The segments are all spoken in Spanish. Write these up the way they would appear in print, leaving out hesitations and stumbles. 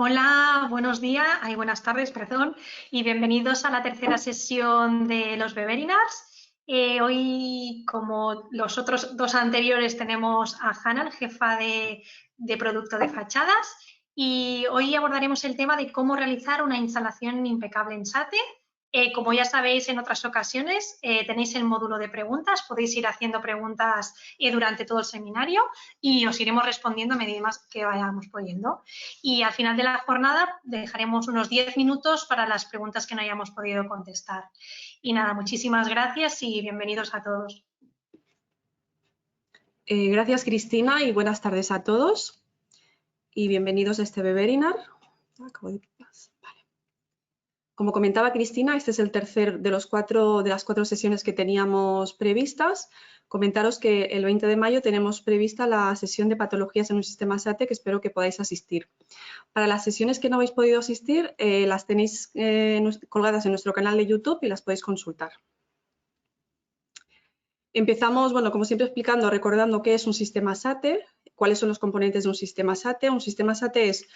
Hola, buenos días, buenas tardes, perdón, y bienvenidos a la tercera sesión de los webinars. Hoy, como los otros dos anteriores, tenemos a Hanna, jefa de producto de fachadas, y hoy abordaremos el tema de cómo realizar una instalación impecable en SATE. Como ya sabéis en otras ocasiones, tenéis el módulo de preguntas, podéis ir haciendo preguntas durante todo el seminario y os iremos respondiendo a medida que vayamos pudiendo. Y al final de la jornada dejaremos unos 10 minutos para las preguntas que no hayamos podido contestar. Y nada, muchísimas gracias y bienvenidos a todos. Gracias, Cristina, y buenas tardes a todos. Y bienvenidos a este webinar. Vale. Como comentaba Cristina, este es el tercer de las cuatro sesiones que teníamos previstas. Comentaros que el 20 de mayo tenemos prevista la sesión de patologías en un sistema SATE que espero que podáis asistir. Para las sesiones que no habéis podido asistir, las tenéis colgadas en nuestro canal de YouTube y las podéis consultar. Empezamos, bueno, como siempre explicando, recordando qué es un sistema SATE, cuáles son los componentes de un sistema SATE. Un sistema SATE es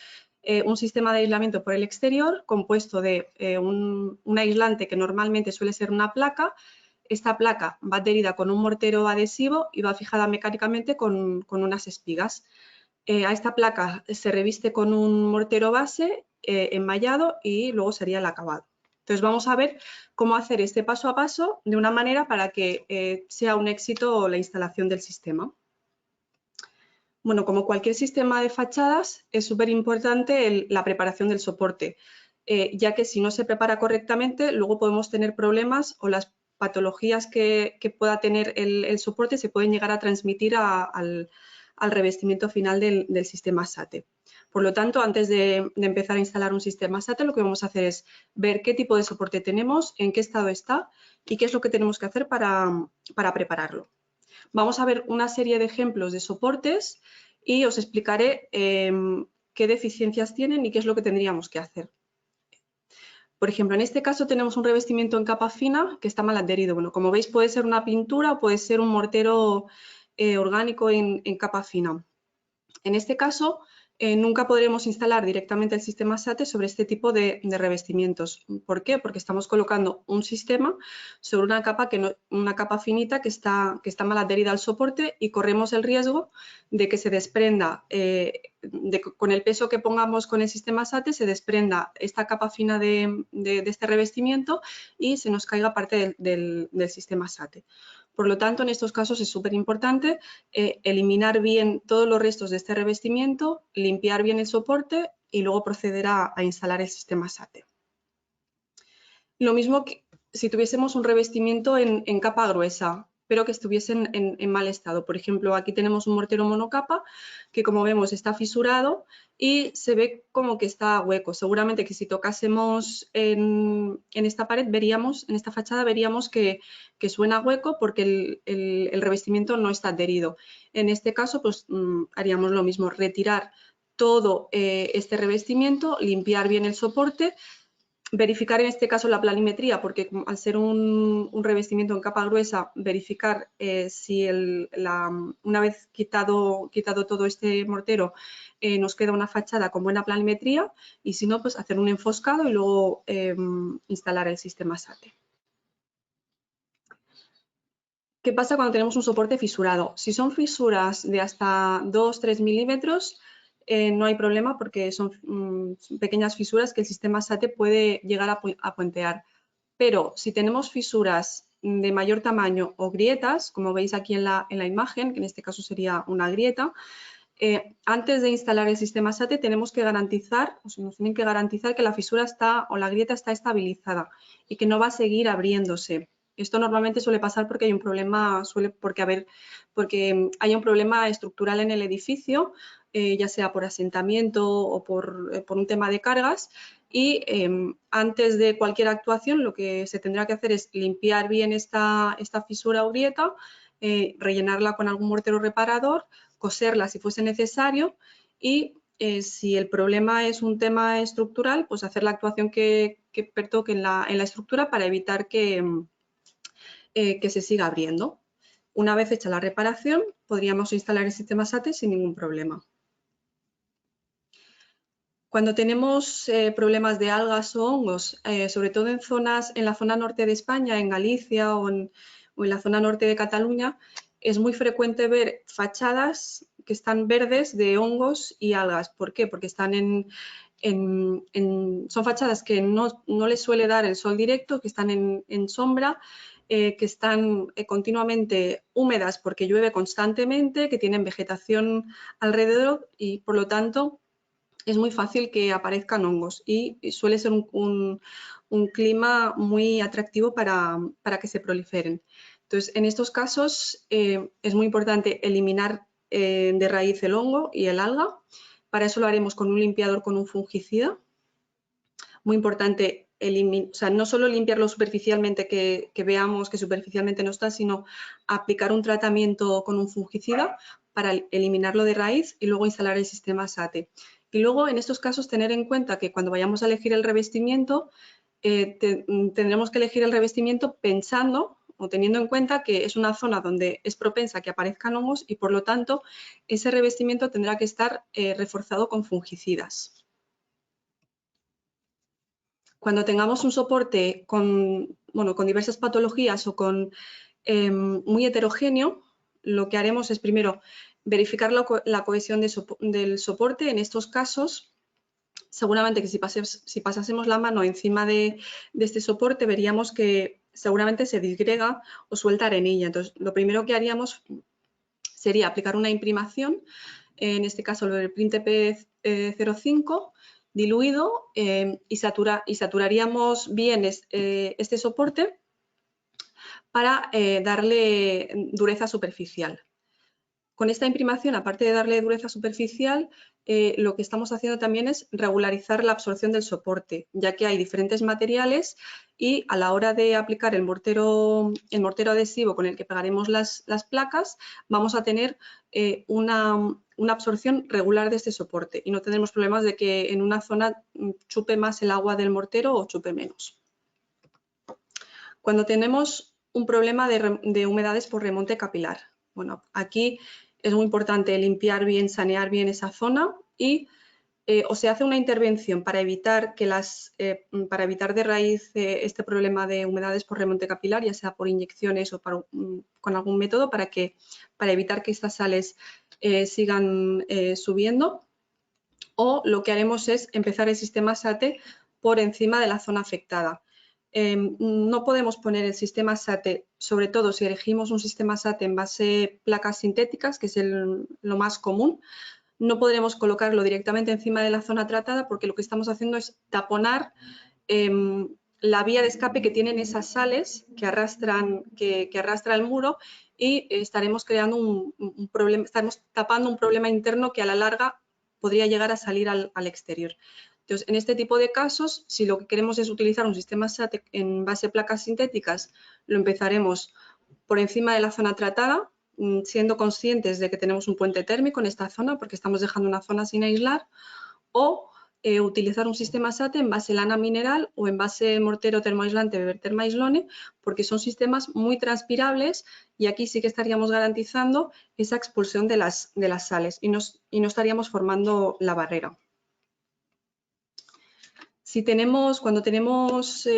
un sistema de aislamiento por el exterior compuesto de un aislante que normalmente suele ser una placa. Esta placa va adherida con un mortero adhesivo y va fijada mecánicamente con unas espigas. A esta placa se reviste con un mortero base enmallado y luego sería el acabado. Entonces vamos a ver cómo hacer este paso a paso de una manera para que sea un éxito la instalación del sistema. Bueno, como cualquier sistema de fachadas, es súper importante la preparación del soporte, ya que si no se prepara correctamente, luego podemos tener problemas o las patologías que pueda tener el soporte se pueden llegar a transmitir al revestimiento final del sistema SATE. Por lo tanto, antes de empezar a instalar un sistema SATE, lo que vamos a hacer es ver qué tipo de soporte tenemos, en qué estado está y qué es lo que tenemos que hacer para prepararlo. Vamos a ver una serie de ejemplos de soportes y os explicaré qué deficiencias tienen y qué es lo que tendríamos que hacer. Por ejemplo, en este caso tenemos un revestimiento en capa fina que está mal adherido. Bueno, como veis puede ser una pintura o puede ser un mortero orgánico en capa fina. En este caso, nunca podremos instalar directamente el sistema SATE sobre este tipo de revestimientos. ¿Por qué? Porque estamos colocando un sistema sobre una capa finita que está mal adherida al soporte y corremos el riesgo de que se desprenda, con el peso que pongamos con el sistema SATE, se desprenda esta capa fina de este revestimiento y se nos caiga parte del sistema SATE. Por lo tanto, en estos casos es súper importante eliminar bien todos los restos de este revestimiento, limpiar bien el soporte y luego proceder a instalar el sistema SATE. Lo mismo que si tuviésemos un revestimiento en capa gruesa, pero que estuviesen en mal estado. Por ejemplo, aquí tenemos un mortero monocapa que, como vemos, está fisurado y se ve como que está hueco. Seguramente que si tocásemos en esta pared, en esta fachada, veríamos que suena hueco porque el revestimiento no está adherido. En este caso, pues haríamos lo mismo, retirar todo este revestimiento, limpiar bien el soporte, verificar en este caso la planimetría, porque al ser un revestimiento en capa gruesa, verificar si una vez quitado todo este mortero nos queda una fachada con buena planimetría y si no, pues hacer un enfoscado y luego instalar el sistema SATE. ¿Qué pasa cuando tenemos un soporte fisurado? Si son fisuras de hasta 2-3 milímetros, no hay problema porque son pequeñas fisuras que el sistema SATE puede llegar a puentear. Pero si tenemos fisuras de mayor tamaño o grietas, como veis aquí en la imagen, que en este caso sería una grieta, antes de instalar el sistema SATE tenemos que garantizar, nos tienen que garantizar que la fisura o la grieta está estabilizada y que no va a seguir abriéndose. Esto normalmente suele pasar porque hay un problema, porque hay un problema estructural en el edificio, ya sea por asentamiento o por un tema de cargas, y antes de cualquier actuación lo que se tendrá que hacer es limpiar bien esta fisura o grieta, rellenarla con algún mortero reparador, coserla si fuese necesario y si el problema es un tema estructural, pues hacer la actuación que pertoque en la estructura para evitar que se siga abriendo. Una vez hecha la reparación, podríamos instalar el sistema SATE sin ningún problema. Cuando tenemos problemas de algas o hongos, sobre todo en la zona norte de España, en Galicia o en la zona norte de Cataluña, es muy frecuente ver fachadas que están verdes de hongos y algas. ¿Por qué? Porque están son fachadas que no les suele dar el sol directo, que están en sombra, que están continuamente húmedas porque llueve constantemente, que tienen vegetación alrededor y, por lo tanto, es muy fácil que aparezcan hongos y suele ser un clima muy atractivo para que se proliferen. Entonces, en estos casos es muy importante eliminar de raíz el hongo y el alga. Para eso lo haremos con un limpiador con un fungicida. Muy importante, no solo limpiarlo superficialmente, que veamos que superficialmente no está, sino aplicar un tratamiento con un fungicida para eliminarlo de raíz y luego instalar el sistema SATE. Y luego, en estos casos, tener en cuenta que cuando vayamos a elegir el revestimiento, tendremos que elegir el revestimiento pensando o teniendo en cuenta que es una zona donde es propensa a que aparezcan hongos y, por lo tanto, ese revestimiento tendrá que estar reforzado con fungicidas. Cuando tengamos un soporte con diversas patologías o muy heterogéneo, lo que haremos es primero verificar la cohesión del soporte. En estos casos, seguramente que si pasásemos la mano encima de este soporte, veríamos que seguramente se disgrega o suelta arenilla. Entonces, lo primero que haríamos sería aplicar una imprimación, en este caso el Printep 05, diluido, y saturaríamos bien este soporte para darle dureza superficial. Con esta imprimación, aparte de darle dureza superficial, lo que estamos haciendo también es regularizar la absorción del soporte, ya que hay diferentes materiales y a la hora de aplicar el mortero adhesivo con el que pegaremos las placas, vamos a tener una absorción regular de este soporte y no tendremos problemas de que en una zona chupe más el agua del mortero o chupe menos. Cuando tenemos un problema de humedades por remonte capilar, bueno, aquí es muy importante limpiar bien, sanear bien esa zona y o se hace una intervención para evitar de raíz este problema de humedades por remonte capilar, ya sea por inyecciones o con algún método para evitar que estas sales sigan subiendo, o lo que haremos es empezar el sistema SATE por encima de la zona afectada. No podemos poner el sistema SATE, sobre todo si elegimos un sistema SATE en base placas sintéticas, que es lo más común. No podremos colocarlo directamente encima de la zona tratada porque lo que estamos haciendo es taponar la vía de escape que tienen esas sales que arrastra el muro y estaremos creando un problema, estaremos tapando un problema interno que a la larga podría llegar a salir al exterior. Entonces, en este tipo de casos, si lo que queremos es utilizar un sistema SATE en base a placas sintéticas, lo empezaremos por encima de la zona tratada, siendo conscientes de que tenemos un puente térmico en esta zona porque estamos dejando una zona sin aislar, o utilizar un sistema SATE en base lana mineral o en base mortero termoaislante Weber Thermaislone, porque son sistemas muy transpirables y aquí sí que estaríamos garantizando esa expulsión de las sales y no estaríamos formando la barrera. Cuando tenemos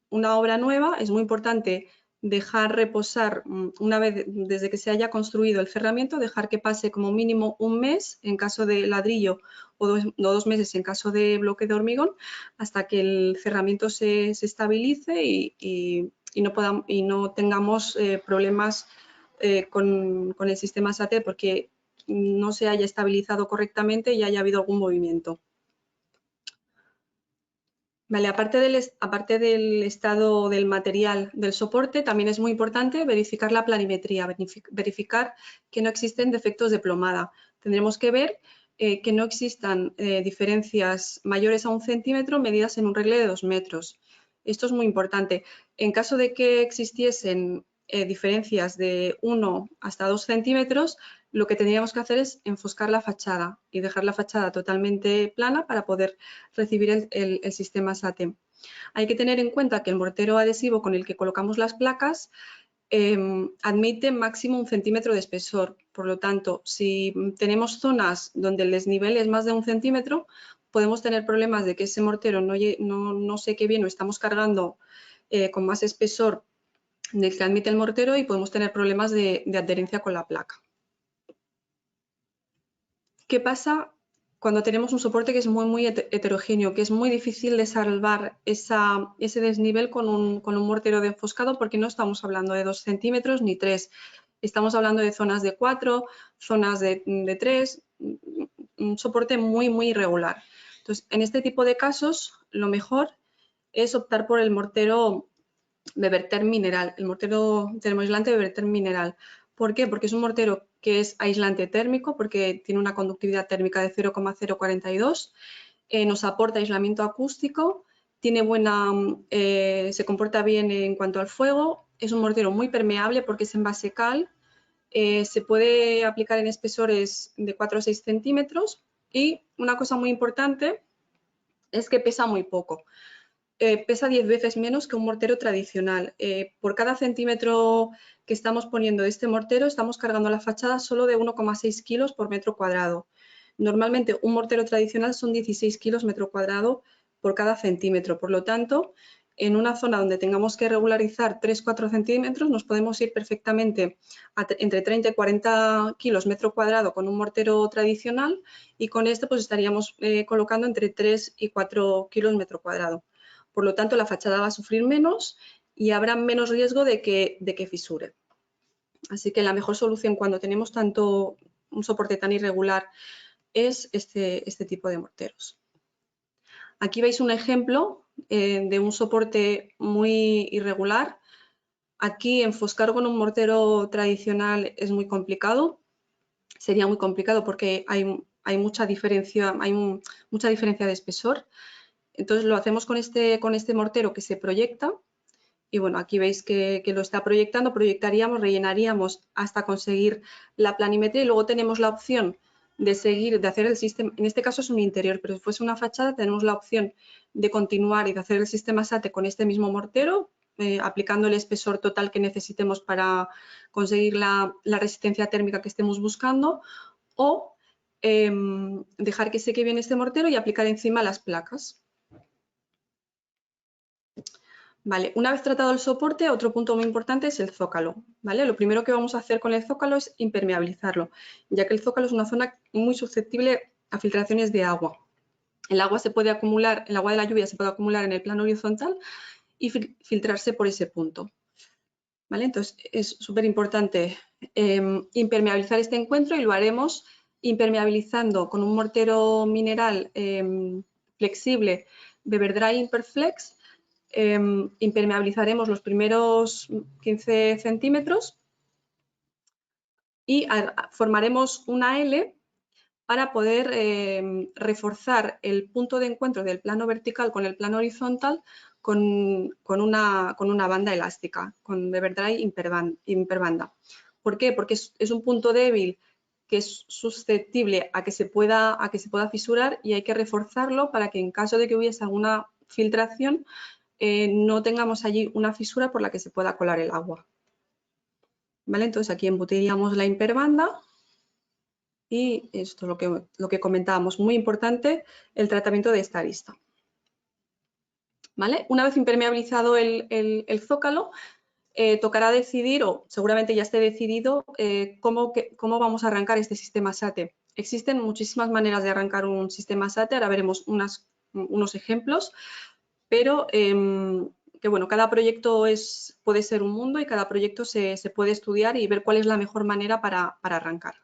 una obra nueva, es muy importante dejar reposar una vez desde que se haya construido el cerramiento, dejar que pase como mínimo un mes en caso de ladrillo o 2 meses en caso de bloque de hormigón, hasta que el cerramiento se estabilice y no tengamos problemas con el sistema SATE porque no se haya estabilizado correctamente y haya habido algún movimiento. Vale, aparte del estado del material del soporte, también es muy importante verificar la planimetría, verificar que no existen defectos de plomada. Tendremos que ver que no existan diferencias mayores a 1 centímetro medidas en un regle de 2 metros. Esto es muy importante. En caso de que existiesen diferencias de 1 hasta 2 centímetros, lo que tendríamos que hacer es enfoscar la fachada y dejar la fachada totalmente plana para poder recibir el sistema SATE. Hay que tener en cuenta que el mortero adhesivo con el que colocamos las placas admite máximo 1 centímetro de espesor. Por lo tanto, si tenemos zonas donde el desnivel es más de 1 centímetro, podemos tener problemas de que ese mortero no seque bien o estamos cargando con más espesor del que admite el mortero y podemos tener problemas de adherencia con la placa. ¿Qué pasa cuando tenemos un soporte que es muy heterogéneo, que es muy difícil de salvar ese desnivel con un mortero de enfoscado, porque no estamos hablando de 2 centímetros ni 3, estamos hablando de zonas de 4, zonas de 3, un soporte muy irregular. Entonces, en este tipo de casos, lo mejor es optar por el mortero Beverter mineral, el mortero termoaislante Beverter mineral. ¿Por qué? Porque es un mortero que es aislante térmico, porque tiene una conductividad térmica de 0,042, nos aporta aislamiento acústico, tiene se comporta bien en cuanto al fuego, es un mortero muy permeable porque es en base cal, se puede aplicar en espesores de 4 o 6 centímetros y una cosa muy importante es que pesa muy poco. Pesa 10 veces menos que un mortero tradicional. Por cada centímetro que estamos poniendo de este mortero, estamos cargando la fachada solo de 1,6 kilos por metro cuadrado. Normalmente un mortero tradicional son 16 kilos metro cuadrado por cada centímetro. Por lo tanto, en una zona donde tengamos que regularizar 3-4 centímetros, nos podemos ir perfectamente entre 30 y 40 kilos metro cuadrado con un mortero tradicional y con este pues estaríamos colocando entre 3 y 4 kilos metro cuadrado. Por lo tanto, la fachada va a sufrir menos y habrá menos riesgo de que fisure. Así que la mejor solución cuando tenemos un soporte tan irregular es este tipo de morteros. Aquí veis un ejemplo de un soporte muy irregular. Aquí enfoscar con un mortero tradicional es muy complicado. Sería muy complicado porque hay mucha diferencia de espesor. Entonces lo hacemos con este mortero que se proyecta y bueno, aquí veis que lo está proyectando, proyectaríamos, rellenaríamos hasta conseguir la planimetría y luego tenemos la opción de hacer el sistema, en este caso es un interior, pero si fuese una fachada tenemos la opción de continuar y de hacer el sistema SATE con este mismo mortero, aplicando el espesor total que necesitemos para conseguir la resistencia térmica que estemos buscando o dejar que seque bien este mortero y aplicar encima las placas. Vale, una vez tratado el soporte, otro punto muy importante es el zócalo, ¿vale? Lo primero que vamos a hacer con el zócalo es impermeabilizarlo, ya que el zócalo es una zona muy susceptible a filtraciones de agua. El agua se puede acumular, el agua de la lluvia se puede acumular en el plano horizontal y filtrarse por ese punto, ¿vale? Entonces es súper importante impermeabilizar este encuentro y lo haremos impermeabilizando con un mortero mineral flexible Beverdry Imperflex. Impermeabilizaremos los primeros 15 centímetros y formaremos una L para poder reforzar el punto de encuentro del plano vertical con el plano horizontal con una banda elástica, con Beverdry Imperbanda. ¿Por qué? Porque es un punto débil que es susceptible a que se pueda fisurar y hay que reforzarlo para que en caso de que hubiese alguna filtración no tengamos allí una fisura por la que se pueda colar el agua. ¿Vale? Entonces aquí embutiríamos la imperbanda y esto es lo que comentábamos, muy importante el tratamiento de esta arista. ¿Vale? Una vez impermeabilizado el zócalo, tocará decidir, o seguramente ya esté decidido, cómo vamos a arrancar este sistema SATE. Existen muchísimas maneras de arrancar un sistema SATE, ahora veremos unos ejemplos, pero que bueno, cada proyecto puede ser un mundo y cada proyecto se puede estudiar y ver cuál es la mejor manera para arrancar.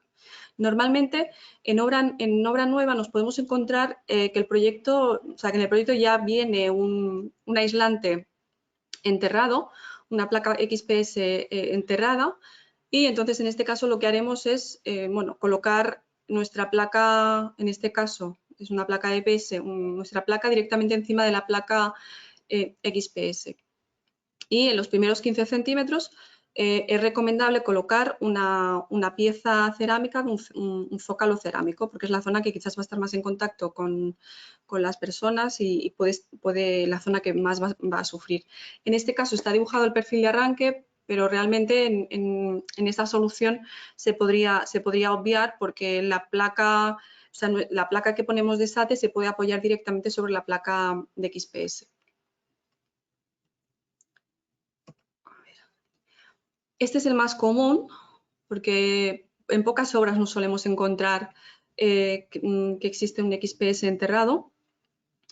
Normalmente en obra nueva nos podemos encontrar que en el proyecto ya viene un aislante enterrado, una placa XPS enterrada y entonces en este caso lo que haremos es colocar nuestra placa, en este caso es una placa EPS, nuestra placa directamente encima de la placa XPS. Y en los primeros 15 centímetros es recomendable colocar una pieza cerámica, un zócalo cerámico, porque es la zona que quizás va a estar más en contacto con las personas y puede la zona que más va a sufrir. En este caso está dibujado el perfil de arranque, pero realmente en esta solución se podría obviar porque la placa sea, la placa que ponemos de SATE se puede apoyar directamente sobre la placa de XPS. Este es el más común porque en pocas obras nos solemos encontrar que existe un XPS enterrado.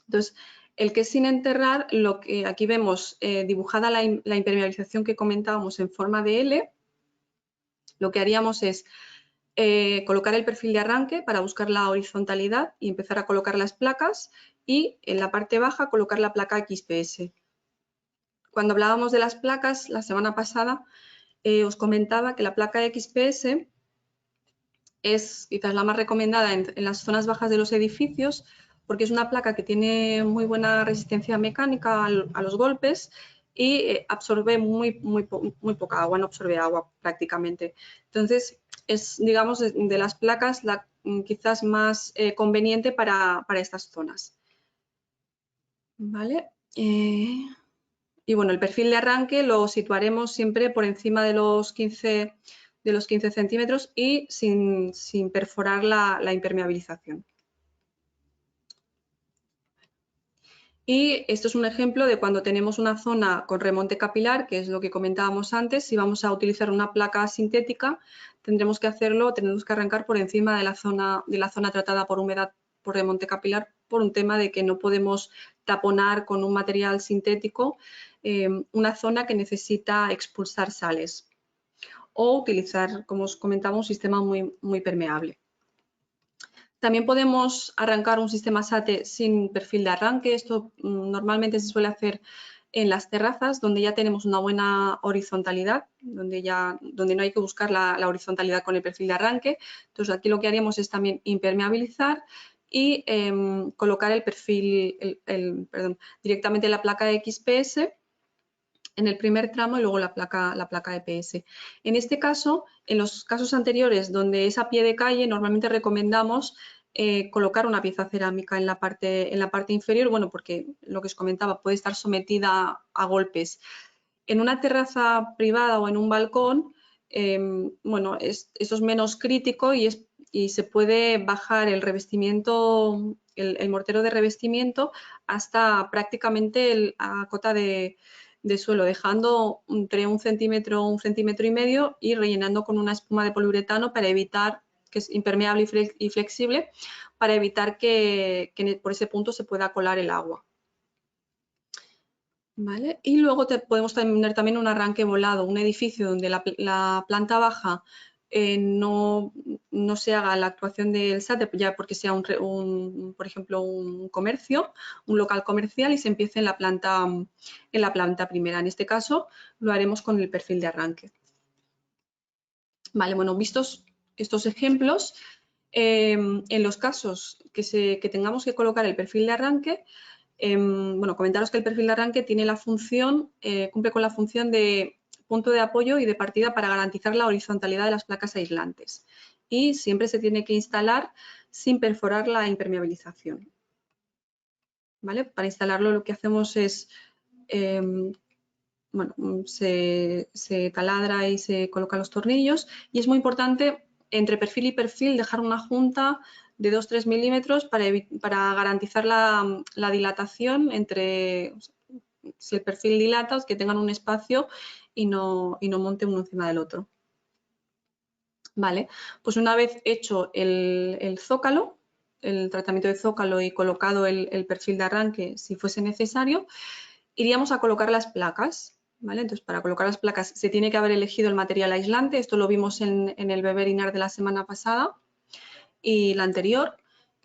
Entonces, el que es sin enterrar, lo que aquí vemos dibujada la impermeabilización que comentábamos en forma de L, lo que haríamos es colocar el perfil de arranque para buscar la horizontalidad y empezar a colocar las placas y en la parte baja colocar la placa XPS. Cuando hablábamos de las placas la semana pasada, os comentaba que la placa XPS es quizás la más recomendada en las zonas bajas de los edificios porque es una placa que tiene muy buena resistencia mecánica a los golpes y absorbe muy poca agua, no absorbe agua prácticamente. Entonces, es, digamos, de las placas la quizás más conveniente para estas zonas. ¿Vale? Y bueno, el perfil de arranque lo situaremos siempre por encima de los 15 centímetros y sin perforar la impermeabilización. Y esto es un ejemplo de cuando tenemos una zona con remonte capilar, que es lo que comentábamos antes. Si vamos a utilizar una placa sintética, tendremos que arrancar por encima de la zona tratada por humedad por remonte capilar, por un tema de que no podemos taponar con un material sintético una zona que necesita expulsar sales o utilizar, como os comentaba, un sistema muy permeable. También podemos arrancar un sistema SATE sin perfil de arranque. Esto normalmente se suele hacer en las terrazas, donde ya tenemos una buena horizontalidad, donde no hay que buscar la horizontalidad con el perfil de arranque. Entonces, aquí lo que haríamos es también impermeabilizar y colocar el perfil, directamente la placa de XPS en el primer tramo y luego la placa EPS. En este caso, en los casos anteriores donde es a pie de calle, normalmente recomendamos colocar una pieza cerámica en la parte inferior, bueno, porque lo que os comentaba puede estar sometida a golpes. En una terraza privada o en un balcón, bueno, eso es menos crítico y se puede bajar el revestimiento, el mortero de revestimiento hasta prácticamente a cota de suelo, dejando entre 1 centímetro, 1,5 centímetros y rellenando con una espuma de poliuretano para evitar, que es impermeable y flexible, para evitar que por ese punto se pueda colar el agua. ¿Vale? Y luego podemos tener también un arranque volado, un edificio donde la planta baja no se haga la actuación del SATE, ya porque sea por ejemplo, un comercio, un local comercial y se empiece en la planta primera. En este caso lo haremos con el perfil de arranque. Vale, bueno, vistos estos ejemplos, en los casos que tengamos que colocar el perfil de arranque, bueno, comentaros que el perfil de arranque tiene la función, cumple con la función de punto de apoyo y de partida para garantizar la horizontalidad de las placas aislantes y siempre se tiene que instalar sin perforar la impermeabilización. ¿Vale? Para instalarlo lo que hacemos es, bueno, se taladra y se colocan los tornillos y es muy importante entre perfil y perfil dejar una junta de 2-3 milímetros para garantizar la dilatación entre, si el perfil dilata, que tengan un espacio y no monte uno encima del otro. Vale, pues una vez hecho el zócalo, el tratamiento de zócalo y colocado el perfil de arranque, si fuese necesario, iríamos a colocar las placas. ¿Vale? Entonces, para colocar las placas se tiene que haber elegido el material aislante. Esto lo vimos en el Beberinar de la semana pasada y la anterior.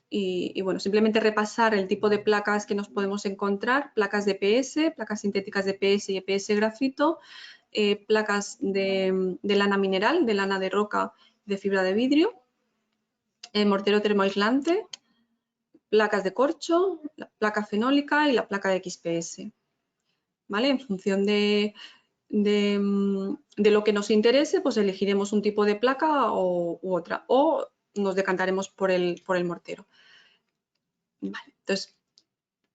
Y bueno, simplemente repasar el tipo de placas que nos podemos encontrar. Placas de EPS, placas sintéticas de EPS y EPS grafito, placas de lana mineral, de lana de roca, de fibra de vidrio, mortero termoaislante, placas de corcho, la placa fenólica y la placa de XPS. ¿Vale? En función de lo que nos interese, pues elegiremos un tipo de placa u otra, o nos decantaremos por el mortero. Vale, entonces,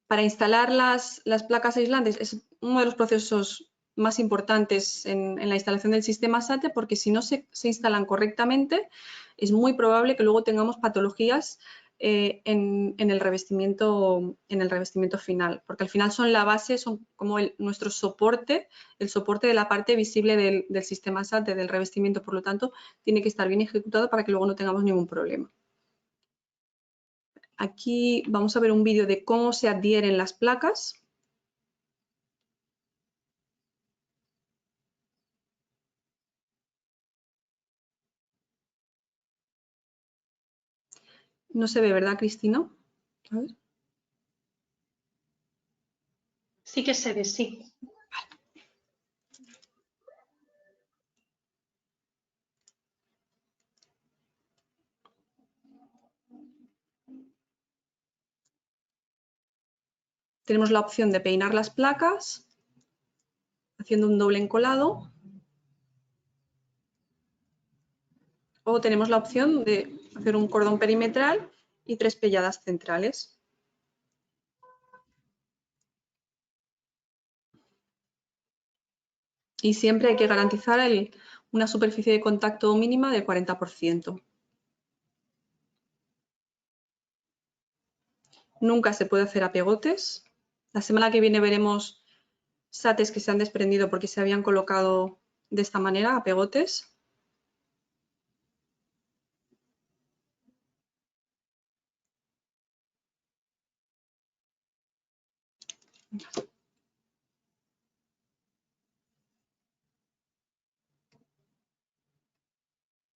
para instalar las placas aislantes es uno de los procesos más importantes en la instalación del sistema SATE, porque si no se instalan correctamente, es muy probable que luego tengamos patologías en el revestimiento final, porque al final son la base, son como nuestro soporte, el soporte de la parte visible del sistema SATE, del revestimiento, por lo tanto, tiene que estar bien ejecutado para que luego no tengamos ningún problema. Aquí vamos a ver un vídeo de cómo se adhieren las placas. No se ve, ¿verdad, Cristina? A ver. Sí que se ve, sí. Tenemos la opción de peinar las placas haciendo un doble encolado. O tenemos la opción de hacer un cordón perimetral y 3 pelladas centrales. Y siempre hay que garantizar una superficie de contacto mínima del 40%. Nunca se puede hacer a pegotes. La semana que viene veremos SATES que se han desprendido porque se habían colocado de esta manera, a pegotes.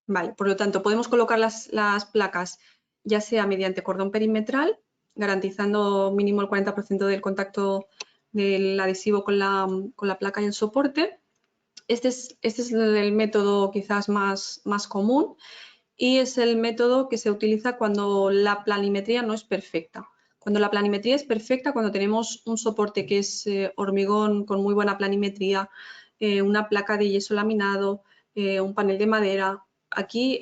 Vale, por lo tanto, podemos colocar las placas ya sea mediante cordón perimetral, garantizando mínimo el 40% del contacto del adhesivo con la placa y el soporte. Este es el método quizás más común y es el método que se utiliza cuando la planimetría no es perfecta. Cuando la planimetría es perfecta, cuando tenemos un soporte que es hormigón con muy buena planimetría, una placa de yeso laminado, un panel de madera, aquí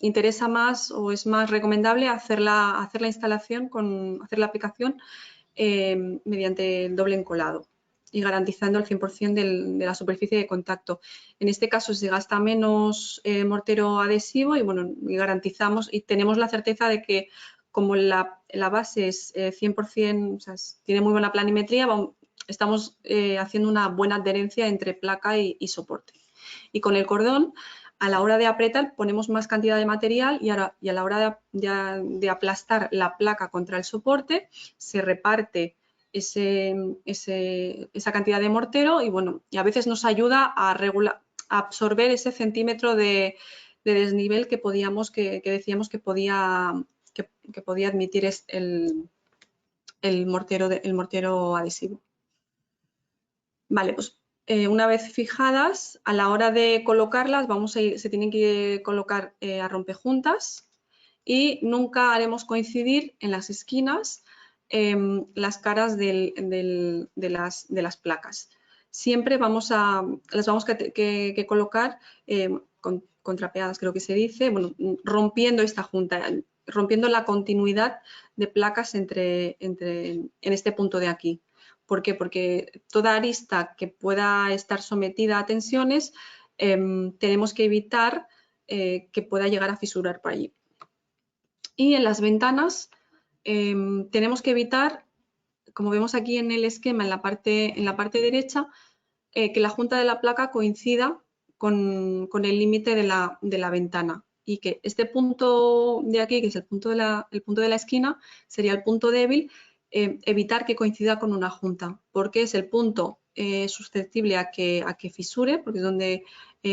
interesa más o es más recomendable hacer la instalación, hacer la aplicación mediante el doble encolado y garantizando el 100% de la superficie de contacto. En este caso se gasta menos mortero adhesivo y bueno, y garantizamos y tenemos la certeza de que como la base es 100%, o sea, tiene muy buena planimetría, estamos haciendo una buena adherencia entre placa y soporte. Y con el cordón, a la hora de apretar ponemos más cantidad de material y a la hora de aplastar la placa contra el soporte se reparte esa cantidad de mortero y bueno, y a veces nos ayuda a absorber ese centímetro de desnivel que decíamos que podía admitir el mortero adhesivo. Vale, pues una vez fijadas, a la hora de colocarlas, se tienen que colocar a rompejuntas y nunca haremos coincidir en las esquinas las caras de las placas. Siempre las vamos que colocar contrapeadas, creo que se dice, bueno, rompiendo esta junta, rompiendo la continuidad de placas en este punto de aquí. ¿Por qué? Porque toda arista que pueda estar sometida a tensiones tenemos que evitar que pueda llegar a fisurar por allí. Y en las ventanas tenemos que evitar, como vemos aquí en el esquema, en la parte derecha, que la junta de la placa coincida con el límite de la ventana y que este punto de aquí, que es el punto de la esquina, sería el punto débil, evitar que coincida con una junta, porque es el punto susceptible a que fisure, porque es donde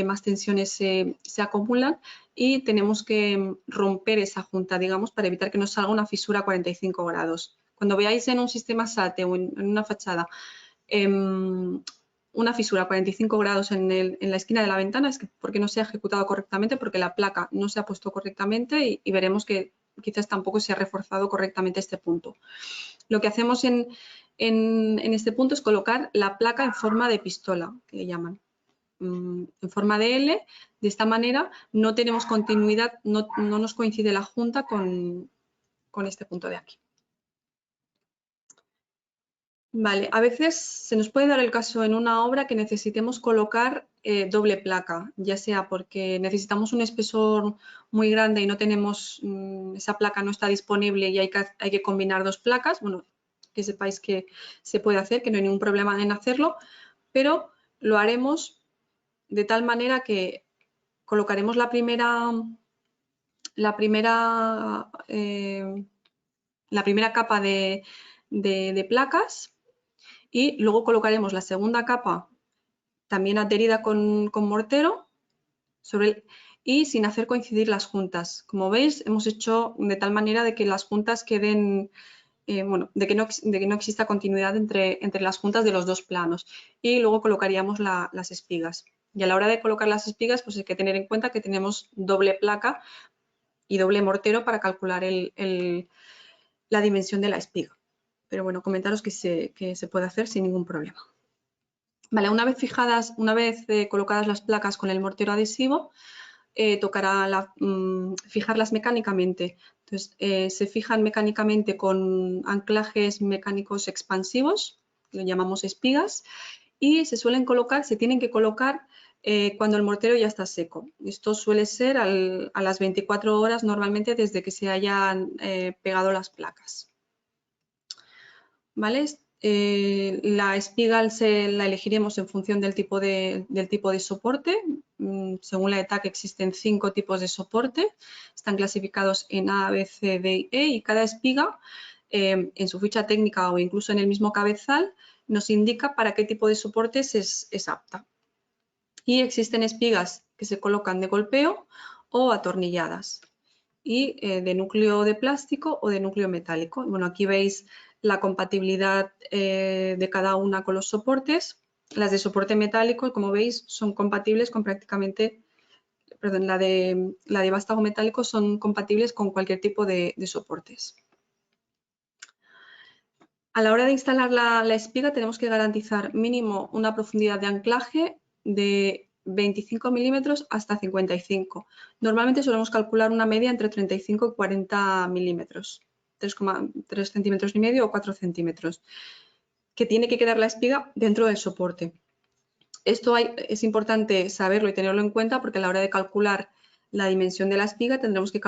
más tensiones se acumulan y tenemos que romper esa junta, digamos, para evitar que nos salga una fisura a 45 grados. Cuando veáis en un sistema SATE o en una fachada una fisura a 45 grados en la esquina de la ventana, es porque no se ha ejecutado correctamente, porque la placa no se ha puesto correctamente y veremos que quizás tampoco se ha reforzado correctamente este punto. Lo que hacemos en este punto es colocar la placa en forma de pistola, que le llaman, en forma de L. De esta manera no tenemos continuidad, no nos coincide la junta con este punto de aquí. Vale, a veces se nos puede dar el caso en una obra que necesitemos colocar doble placa, ya sea porque necesitamos un espesor muy grande y no tenemos, esa placa no está disponible y hay que combinar dos placas. Bueno, que sepáis que se puede hacer, que no hay ningún problema en hacerlo, pero lo haremos de tal manera que colocaremos la primera capa de placas y luego colocaremos la segunda capa también adherida con mortero y sin hacer coincidir las juntas. Como veis, hemos hecho de tal manera de que las juntas queden, de que no exista continuidad entre las juntas de los dos planos. Y luego colocaríamos las espigas. Y a la hora de colocar las espigas, pues hay que tener en cuenta que tenemos doble placa y doble mortero para calcular la dimensión de la espiga. Pero bueno, comentaros que se puede hacer sin ningún problema. Vale, una vez colocadas las placas con el mortero adhesivo, tocará fijarlas mecánicamente. Entonces, se fijan mecánicamente con anclajes mecánicos expansivos, que lo llamamos espigas, y se tienen que colocar cuando el mortero ya está seco. Esto suele ser a las 24 horas normalmente desde que se hayan pegado las placas. ¿Vale? La espiga la elegiremos en función del tipo de soporte. Según la ETAC existen 5 tipos de soporte. Están clasificados en A, B, C, D y E, y cada espiga en su ficha técnica o incluso en el mismo cabezal nos indica para qué tipo de soportes es apta. Y existen espigas que se colocan de golpeo o atornilladas y de núcleo de plástico o de núcleo metálico. Bueno, aquí veis la compatibilidad de cada una con los soportes. Las de soporte metálico, como veis, son compatibles con la de vástago metálico son compatibles con cualquier tipo de soportes. A la hora de instalar la espiga tenemos que garantizar mínimo una profundidad de anclaje de 25 milímetros hasta 55. Normalmente solemos calcular una media entre 35 y 40 milímetros, 3,3 centímetros y medio o 4 centímetros, que tiene que quedar la espiga dentro del soporte. Esto es importante saberlo y tenerlo en cuenta porque a la hora de calcular la dimensión de la espiga tendremos que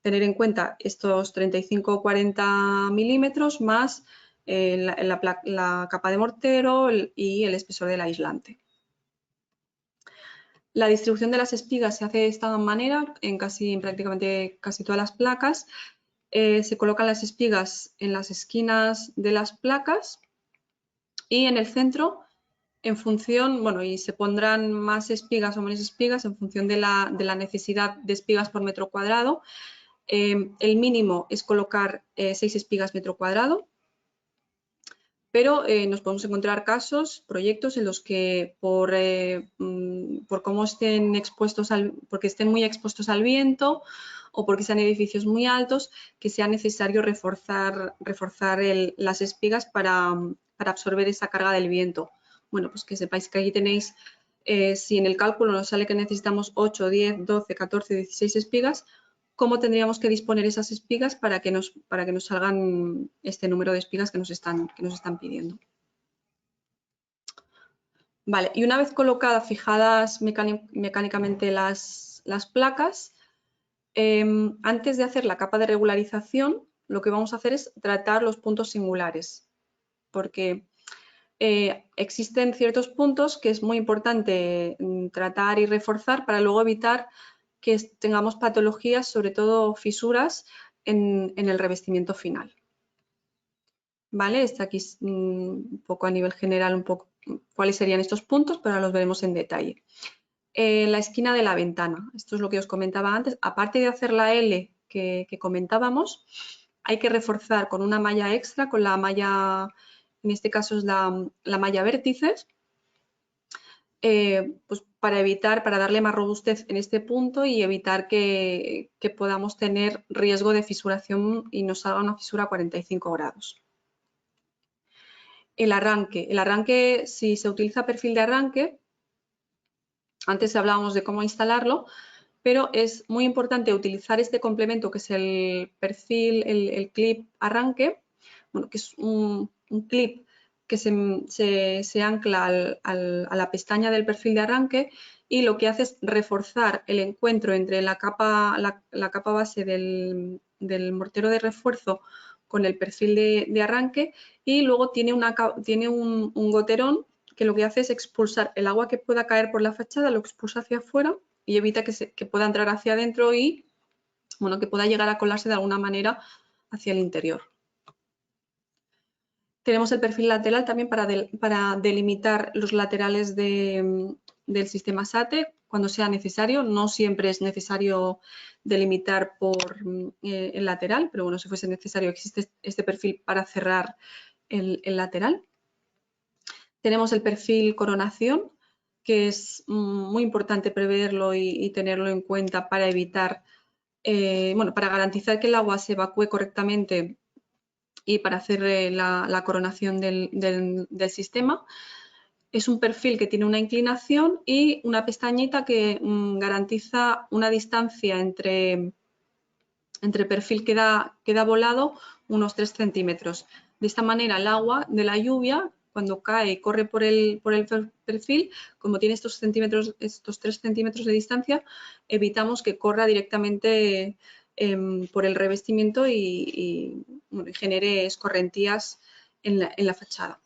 tener en cuenta estos 35 o 40 milímetros más la capa de mortero y el espesor del aislante. La distribución de las espigas se hace de esta manera en prácticamente casi todas las placas. Se colocan las espigas en las esquinas de las placas y en el centro y se pondrán más espigas o menos espigas en función de la necesidad de espigas por metro cuadrado. El mínimo es colocar 6 espigas metro cuadrado, pero nos podemos encontrar proyectos en los que por cómo estén porque estén muy expuestos al viento o porque sean edificios muy altos, que sea necesario reforzar las espigas para absorber esa carga del viento. Bueno, pues que sepáis que aquí tenéis, si en el cálculo nos sale que necesitamos 8, 10, 12, 14, 16 espigas, cómo tendríamos que disponer esas espigas para que nos salgan este número de espigas que nos están pidiendo. Vale, y una vez colocadas, fijadas mecánicamente las placas, antes de hacer la capa de regularización, lo que vamos a hacer es tratar los puntos singulares, porque existen ciertos puntos que es muy importante tratar y reforzar para luego evitar que tengamos patologías, sobre todo fisuras, en el revestimiento final. ¿Vale? Está aquí un poco a nivel general, un poco cuáles serían estos puntos, pero ahora los veremos en detalle. La esquina de la ventana, esto es lo que os comentaba antes. Aparte de hacer la L que comentábamos, hay que reforzar con una malla extra, con la malla, en este caso es la malla vértices, pues para darle más robustez en este punto y evitar que podamos tener riesgo de fisuración y nos salga una fisura a 45 grados. El arranque, si se utiliza perfil de arranque, antes hablábamos de cómo instalarlo, pero es muy importante utilizar este complemento que es el perfil, el clip arranque, bueno, que es un clip que se ancla a la pestaña del perfil de arranque y lo que hace es reforzar el encuentro entre la capa base del mortero de refuerzo con el perfil de arranque, y luego tiene un goterón que lo que hace es expulsar el agua que pueda caer por la fachada, lo expulsa hacia afuera y evita que pueda entrar hacia adentro y bueno, que pueda llegar a colarse de alguna manera hacia el interior. Tenemos el perfil lateral también para delimitar los laterales del sistema SATE cuando sea necesario. No siempre es necesario delimitar por el lateral, pero bueno, si fuese necesario existe este perfil para cerrar el lateral. Tenemos el perfil coronación, que es muy importante preverlo y tenerlo en cuenta para evitar, bueno, para garantizar que el agua se evacúe correctamente y para hacer la coronación del sistema. Es un perfil que tiene una inclinación y una pestañita que garantiza una distancia entre perfil que da volado unos 3 centímetros. De esta manera el agua de la lluvia, cuando cae y corre por el perfil, como tiene estos 3 centímetros de distancia, evitamos que corra directamente por el revestimiento y bueno, genere escorrentías en la fachada.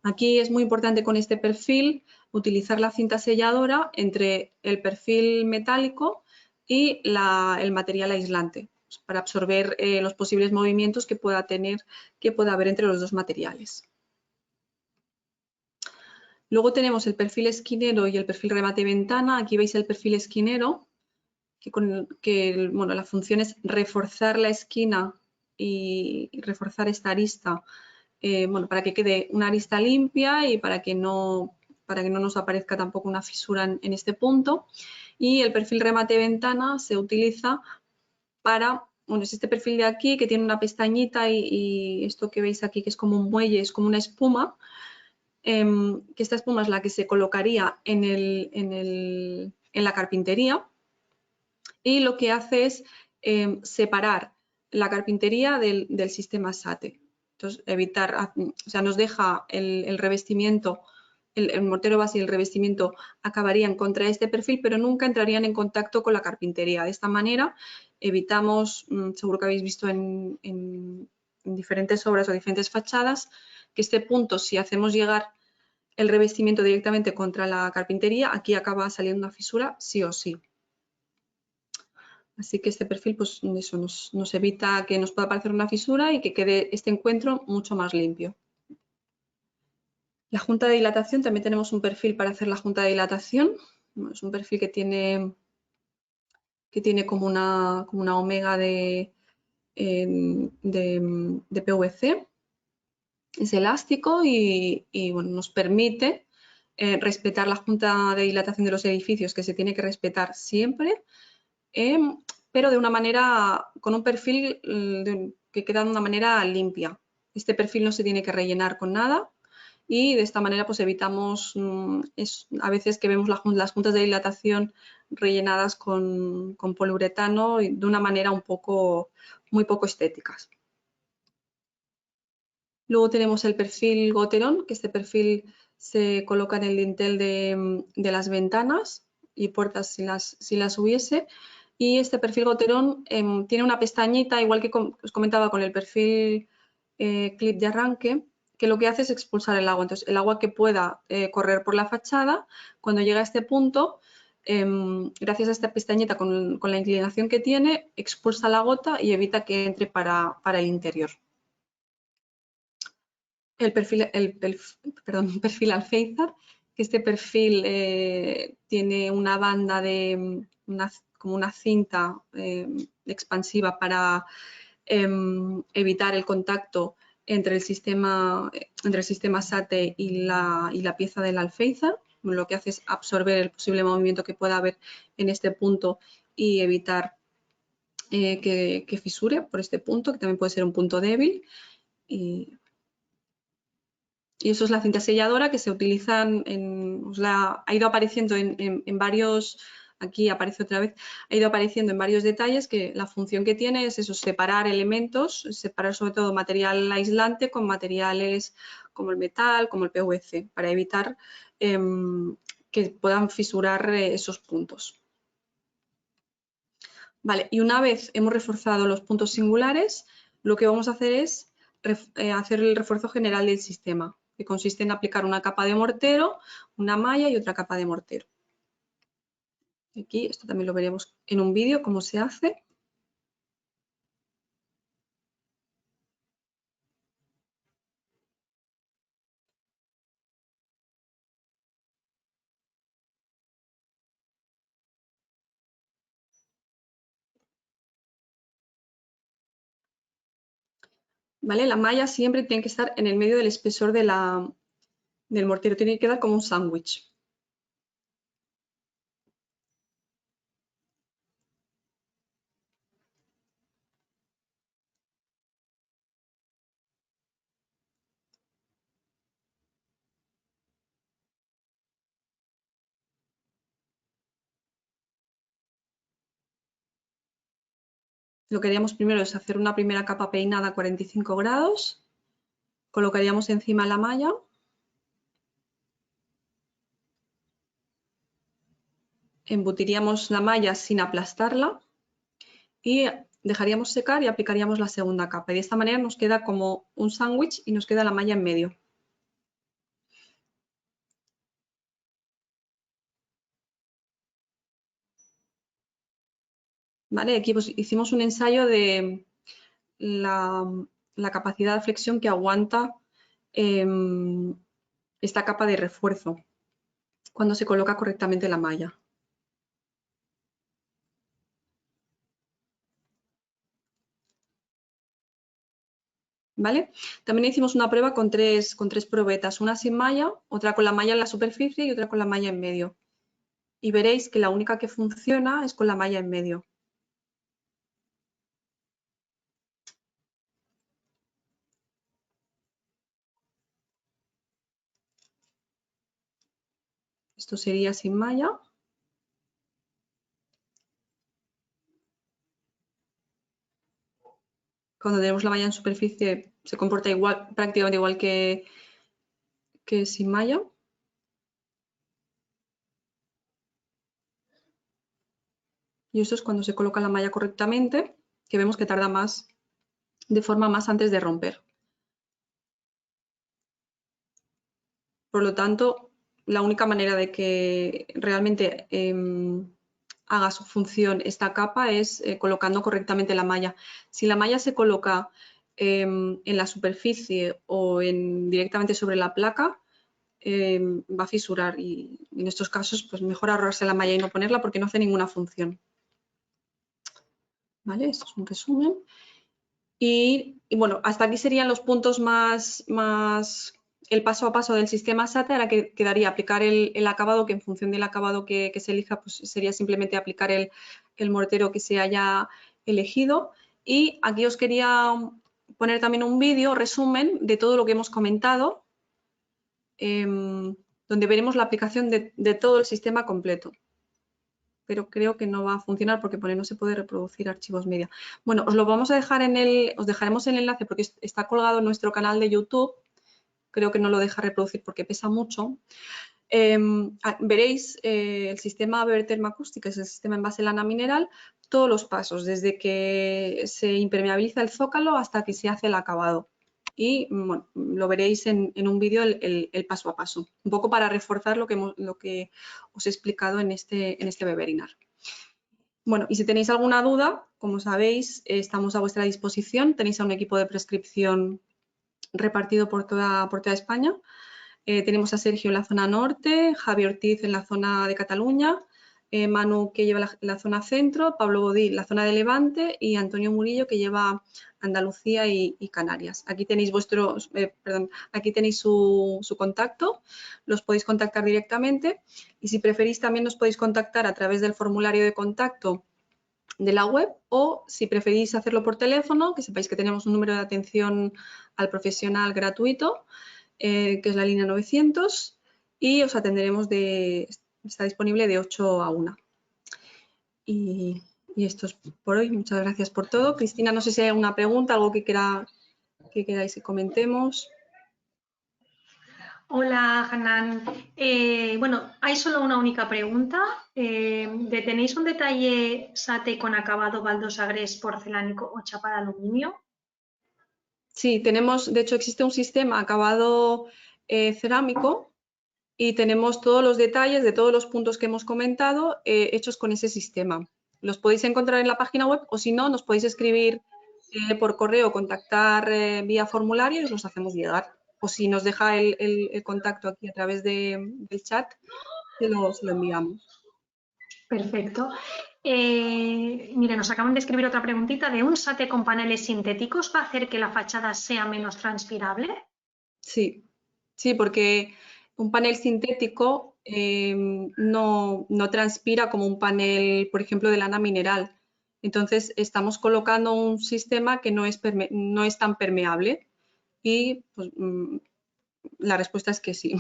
Aquí es muy importante con este perfil utilizar la cinta selladora entre el perfil metálico y el material aislante para absorber los posibles movimientos que pueda haber entre los dos materiales. Luego tenemos el perfil esquinero y el perfil remate ventana. Aquí veis el perfil esquinero, bueno, la función es reforzar la esquina y reforzar esta arista, bueno, para que quede una arista limpia y para que no nos aparezca tampoco una fisura en este punto. Y el perfil remate ventana se utiliza para, bueno, es este perfil de aquí que tiene una pestañita y esto que veis aquí que es como un muelle, es como una espuma, que esta espuma es la que se colocaría en la carpintería y lo que hace es separar la carpintería del sistema SATE. Entonces, o sea, nos deja el revestimiento, el mortero base y el revestimiento acabarían contra este perfil, pero nunca entrarían en contacto con la carpintería. De esta manera evitamos, seguro que habéis visto en diferentes obras o diferentes fachadas, que este punto, si hacemos llegar el revestimiento directamente contra la carpintería, aquí acaba saliendo una fisura sí o sí. Así que este perfil, pues eso nos evita que nos pueda aparecer una fisura y que quede este encuentro mucho más limpio. La junta de dilatación, también tenemos un perfil para hacer la junta de dilatación. Es un perfil que tiene como una omega de PVC. Es elástico y bueno, nos permite respetar la junta de dilatación de los edificios, que se tiene que respetar siempre, pero de una manera, con un perfil que queda de una manera limpia. Este perfil no se tiene que rellenar con nada y de esta manera pues evitamos a veces que vemos las juntas de dilatación rellenadas con poliuretano y de una manera muy poco estéticas. Luego tenemos el perfil goterón, que este perfil se coloca en el dintel de las ventanas y puertas si las hubiese. Y este perfil goterón tiene una pestañita, igual que os comentaba con el perfil clip de arranque, que lo que hace es expulsar el agua. Entonces, el agua que pueda correr por la fachada, cuando llega a este punto, gracias a esta pestañita con la inclinación que tiene, expulsa la gota y evita que entre para el interior. El perfil alféizar, que este perfil tiene una banda como una cinta expansiva para evitar el contacto entre el sistema SATE y la pieza del alféizar. Lo que hace es absorber el posible movimiento que pueda haber en este punto y evitar que fisure por este punto, que también puede ser un punto débil. Y eso es la cinta selladora que se utiliza ha ido apareciendo en varios, aquí aparece otra vez, ha ido apareciendo en varios detalles que la función que tiene es eso, separar elementos, separar sobre todo material aislante con materiales como el metal, como el PVC, para evitar que puedan fisurar esos puntos. Vale, y una vez hemos reforzado los puntos singulares, lo que vamos a hacer es hacer el refuerzo general del sistema, que consiste en aplicar una capa de mortero, una malla y otra capa de mortero. Aquí, esto también lo veremos en un vídeo, cómo se hace. ¿Vale? La malla siempre tiene que estar en el medio del espesor del mortero, tiene que quedar como un sándwich. Lo que haríamos primero es hacer una primera capa peinada a 45 grados, colocaríamos encima la malla, embutiríamos la malla sin aplastarla y dejaríamos secar y aplicaríamos la segunda capa. Y de esta manera nos queda como un sándwich y nos queda la malla en medio. ¿Vale? Aquí pues, hicimos un ensayo de la capacidad de flexión que aguanta esta capa de refuerzo cuando se coloca correctamente la malla. ¿Vale? También hicimos una prueba con tres probetas, una sin malla, otra con la malla en la superficie y otra con la malla en medio. Y veréis que la única que funciona es con la malla en medio. Esto sería sin malla. Cuando tenemos la malla en superficie se comporta igual, prácticamente igual que sin malla. Y esto es cuando se coloca la malla correctamente, que vemos que tarda más, de forma más antes de romper. Por lo tanto, la única manera de que realmente haga su función esta capa es colocando correctamente la malla. Si la malla se coloca en la superficie o directamente sobre la placa, va a fisurar y en estos casos pues mejor ahorrarse la malla y no ponerla porque no hace ninguna función. ¿Vale? Esto es un resumen. Y bueno, hasta aquí serían los puntos más el paso a paso del sistema SATE. Ahora que quedaría aplicar el acabado, que en función del acabado que se elija, pues sería simplemente aplicar el mortero que se haya elegido. Y aquí os quería poner también un vídeo, resumen de todo lo que hemos comentado, donde veremos la aplicación de todo el sistema completo. Pero creo que no va a funcionar porque no se puede reproducir archivos media. Bueno, os lo vamos a dejar os dejaremos el enlace porque está colgado en nuestro canal de YouTube. Creo que no lo deja reproducir porque pesa mucho. Veréis el sistema Weber Termoacústica, que es el sistema en base lana mineral, todos los pasos, desde que se impermeabiliza el zócalo hasta que se hace el acabado. Y bueno, lo veréis en un vídeo el paso a paso, un poco para reforzar lo que os he explicado en este webinar. Bueno, y si tenéis alguna duda, como sabéis, estamos a vuestra disposición. Tenéis a un equipo de prescripción repartido por toda España. Tenemos a Sergio en la zona norte, Javi Ortiz en la zona de Cataluña, Manu que lleva la zona centro, Pablo Bodí la zona de Levante y Antonio Murillo que lleva Andalucía y Canarias. Aquí tenéis aquí tenéis su contacto, los podéis contactar directamente y si preferís también nos podéis contactar a través del formulario de contacto de la web o si preferís hacerlo por teléfono, que sepáis que tenemos un número de atención al profesional gratuito, que es la línea 900 y os atenderemos está disponible de 8 a 1. Y esto es por hoy. Muchas gracias por todo. Cristina, no sé si hay alguna pregunta, algo que queráis que comentemos. Hola, Hanan. Bueno, hay solo una única pregunta. ¿Tenéis un detalle SATE con acabado baldosa gres, porcelánico o chapa de aluminio? Sí, tenemos, de hecho existe un sistema acabado cerámico y tenemos todos los detalles de todos los puntos que hemos comentado hechos con ese sistema. Los podéis encontrar en la página web o si no, nos podéis escribir por correo, contactar vía formulario y os los hacemos llegar. O si nos deja el contacto aquí a través del chat, se lo enviamos. Perfecto. Mire, nos acaban de escribir otra preguntita. ¿De un SATE con paneles sintéticos va a hacer que la fachada sea menos transpirable? Sí, sí, porque un panel sintético no transpira como un panel, por ejemplo, de lana mineral. Entonces, estamos colocando un sistema que no es tan permeable y pues, la respuesta es que sí.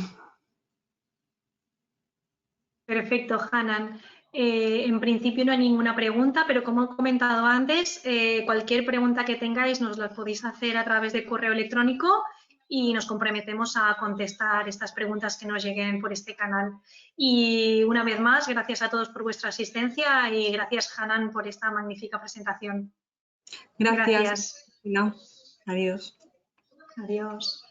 Perfecto, Hanan. En principio no hay ninguna pregunta, pero como he comentado antes, cualquier pregunta que tengáis nos la podéis hacer a través de correo electrónico y nos comprometemos a contestar estas preguntas que nos lleguen por este canal. Y una vez más, gracias a todos por vuestra asistencia y gracias, Hanan, por esta magnífica presentación. Gracias. Gracias. Cristina. Adiós. Adiós.